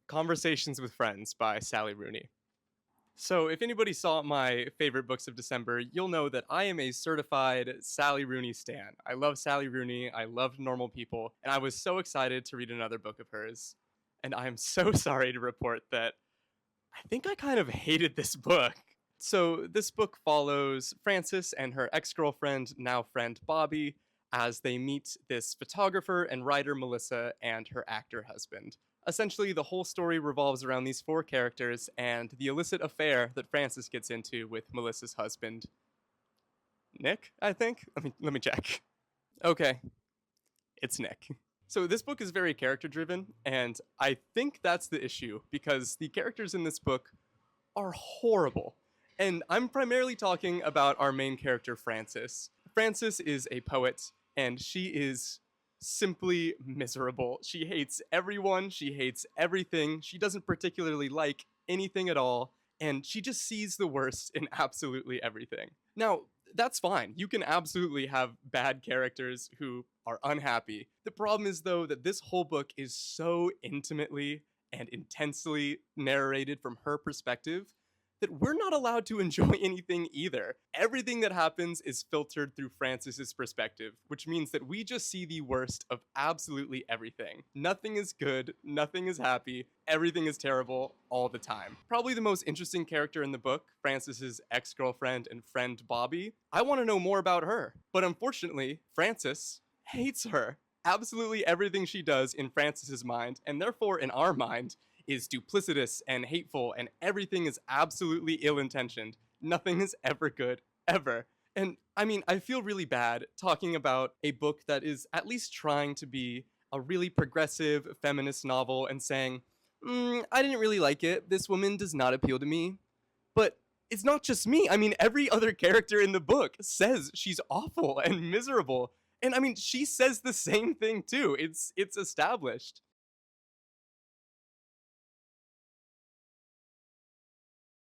Conversations with Friends by Sally Rooney. So, if anybody saw my favorite books of December, you'll know that I am a certified Sally Rooney stan. I love Sally Rooney, I love Normal People, and I was so excited to read another book of hers. And I am so sorry to report that I think I kind of hated this book. So, this book follows Frances and her ex girlfriend, now friend Bobby, as they meet this photographer and writer Melissa and her actor husband. Essentially, the whole story revolves around these four characters and the illicit affair that Frances gets into with Melissa's husband, Nick, I think? Let me check. Okay, it's Nick. So this book is very character driven, and I think that's the issue because the characters in this book are horrible. And I'm primarily talking about our main character, Frances. Frances is a poet, and she is simply miserable. She hates everyone, she hates everything, she doesn't particularly like anything at all, and she just sees the worst in absolutely everything. Now, that's fine. You can absolutely have bad characters who are unhappy. The problem is, though, that this whole book is so intimately and intensely narrated from her perspective that we're not allowed to enjoy anything either. Everything that happens is filtered through Frances's perspective, which means that we just see the worst of absolutely everything. Nothing is good, nothing is happy, everything is terrible all the time. Probably the most interesting character in the book, Frances's ex-girlfriend and friend Bobby. I want to know more about her, but unfortunately, Frances hates her. Absolutely everything she does in Frances's mind, and therefore in our mind, is duplicitous and hateful, and everything is absolutely ill-intentioned. Nothing is ever good, ever. And I mean, I feel really bad talking about a book that is at least trying to be a really progressive feminist novel and saying, I didn't really like it. This woman does not appeal to me. But it's not just me. I mean, every other character in the book says she's awful and miserable. And I mean, she says the same thing too. It's established.